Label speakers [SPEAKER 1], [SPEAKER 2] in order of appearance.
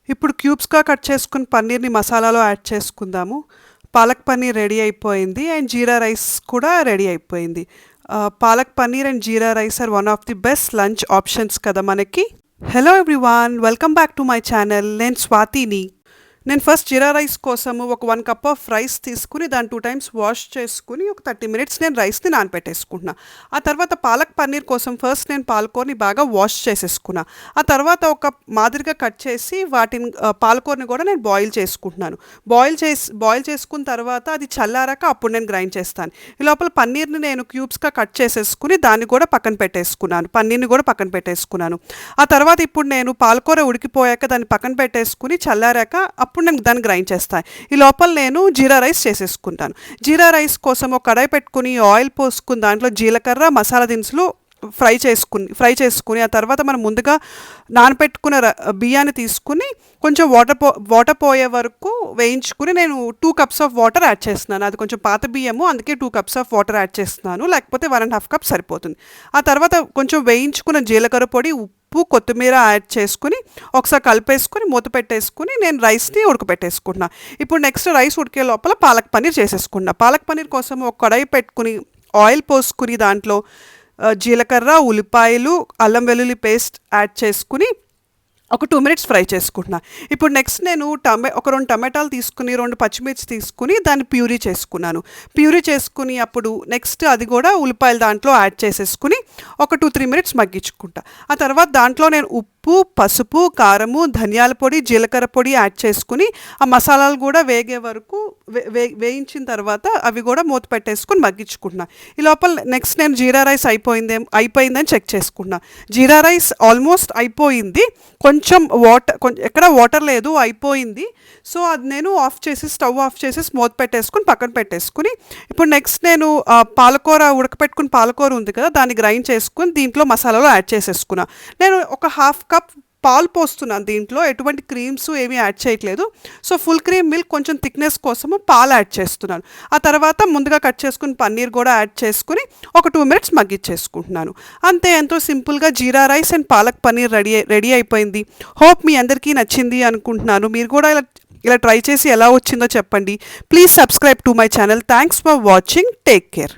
[SPEAKER 1] ఇప్పుడు క్యూబ్స్‌గా కట్ చేసుకున్న పన్నీర్‌ని మసాలాలో యాడ్ చేసుకుందాము. పాలక్ పన్నీర్ రెడీ అయిపోయింది. అండ్ జీరా రైస్ కూడా రెడీ అయిపోయింది. Palak paneer and jeera rice or one of the best lunch options కదా మనకి. Hello everyone, welcome back to my channel. నేను స్వాతిని. నేను ఫస్ట్ జీరా రైస్ కోసము ఒక 1 కప్ ఆఫ్ రైస్ తీసుకుని దాన్ని 2 టైమ్స్ వాష్ చేసుకుని ఒక 30 మినిట్స్ నేను రైస్‌ని నానబెట్టేసుకుంటున్నా. ఆ తర్వాత పాలక్ పన్నీర్ కోసం ఫస్ట్ నేను పాలకూరని బాగా వాష్ చేసేసుకున్నా. ఆ తర్వాత ఒక మాదిరిగా కట్ చేసి వాటిని పాలకూరని కూడా నేను బాయిల్ చేసుకుంటున్నాను. బాయిల్ చేసుకున్న తర్వాత అది చల్లారాక అప్పుడు నేను గ్రైండ్ చేస్తాను. ఈ లోపల పన్నీర్‌ని నేను క్యూబ్స్‌గా కట్ చేసేసుకుని దాన్ని కూడా పక్కన పెట్టేసుకున్నాను. పన్నీర్‌ని కూడా పక్కన పెట్టేసుకున్నాను. ఆ తర్వాత ఇప్పుడు నేను పాలకూర ఉడికిపోయాక దాన్ని పక్కన పెట్టేసుకుని చల్లారాక అప్పుడు నేను దాన్ని గ్రైండ్ చేస్తాను. ఈ లోపల నేను జీరా రైస్ చేసేసుకుంటాను. జీరా రైస్ కోసం ఒక కడాయి పెట్టుకుని ఆయిల్ పోసుకుని దాంట్లో జీలకర్ర, మసాలా దినుసులు ఫ్రై చేసుకుని ఆ తర్వాత మనం ముందుగా నానపెట్టుకున్న బియ్యాన్ని తీసుకుని కొంచెం వాటర్ పోయే వరకు వేయించుకుని నేను 2 కప్స్ ఆఫ్ వాటర్ యాడ్ చేస్తున్నాను. అది కొంచెం పాత బియ్యము, అందుకే 2 కప్స్ ఆఫ్ వాటర్ యాడ్ చేస్తున్నాను, లేకపోతే 1.5 కప్ సరిపోతుంది. ఆ తర్వాత కొంచెం వేయించుకున్న జీలకర్ర పొడి, ఉప్పు, కొత్తిమీర యాడ్ చేసుకుని ఒకసారి కలిపేసుకుని మూత పెట్టేసుకుని నేను రైస్ని ఉడకపెట్టేసుకుంటున్నా. ఇప్పుడు నెక్స్ట్ రైస్ ఉడికే లోపల పాలక్ పన్నీర్ చేసేసుకుంటున్నా. పాలక్ పన్నీర్ కోసం ఒక కడాయి పెట్టుకుని ఆయిల్ పోసుకుని దాంట్లో జీలకర్ర, ఉల్లిపాయలు, అల్లం వెల్లుల్లి పేస్ట్ యాడ్ చేసుకుని ఒక 2 మినిట్స్ ఫ్రై చేసుకుంటున్నా. ఇప్పుడు నెక్స్ట్ నేను ఒక 2 టమాటాలు తీసుకుని 2 పచ్చిమిర్చి తీసుకుని దాన్ని ప్యూరీ చేసుకున్నాను. ప్యూరీ చేసుకుని అప్పుడు నెక్స్ట్ అది కూడా ఉల్లిపాయలు దాంట్లో యాడ్ చేసేసుకుని ఒక 2-3 మినిట్స్ మగ్గించుకుంటా. ఆ తర్వాత దాంట్లో నేను ఉప్పు, పసుపు, కారము, ధనియాల పొడి, జీలకర్ర పొడి యాడ్ చేసుకుని ఆ మసాలాలు కూడా వేగే వరకు వేయించిన తర్వాత అవి కూడా మూత పెట్టేసుకుని మగ్గించుకుంటున్నా. ఈ లోపల నెక్స్ట్ నేను జీరా రైస్ అయిపోయిందని చెక్ చేసుకుంటున్నా. జీరా రైస్ ఆల్మోస్ట్ అయిపోయింది. కొంచెం ఎక్కడ వాటర్ లేదు, అయిపోయింది. సో అది నేను స్టవ్ ఆఫ్ చేసి మూత పెట్టేసుకుని పక్కన పెట్టేసుకుని ఇప్పుడు నెక్స్ట్ నేను పాలకూర ఉడకపెట్టుకుని పాలకూర ఉంది కదా, దాన్ని గ్రైండ్ చేసుకుని దీంట్లో మసాలాలో యాడ్ చేసేసుకున్నా. నేను ఒక 1/2 కప్ పాలు పోస్తున్నాను. దీంట్లో ఎటువంటి క్రీమ్స్ ఏమీ యాడ్ చేయట్లేదు. సో ఫుల్ క్రీమ్ మిల్క్ కొంచెం థిక్నెస్ కోసము పాలు యాడ్ చేస్తున్నాను. ఆ తర్వాత ముందుగా కట్ చేసుకుని పన్నీర్ కూడా యాడ్ చేసుకుని ఒక 2 మినిట్స్ మగ్గించేసుకుంటున్నాను. అంతే, ఎంతో సింపుల్గా jeera rice and palak paneer ready అయిపోయింది. హోప్ మీ అందరికీ నచ్చింది అనుకుంటున్నాను. మీరు కూడా ఇలా ట్రై చేసి ఎలా వచ్చిందో చెప్పండి. Please subscribe to my channel. Thanks for watching. Take care.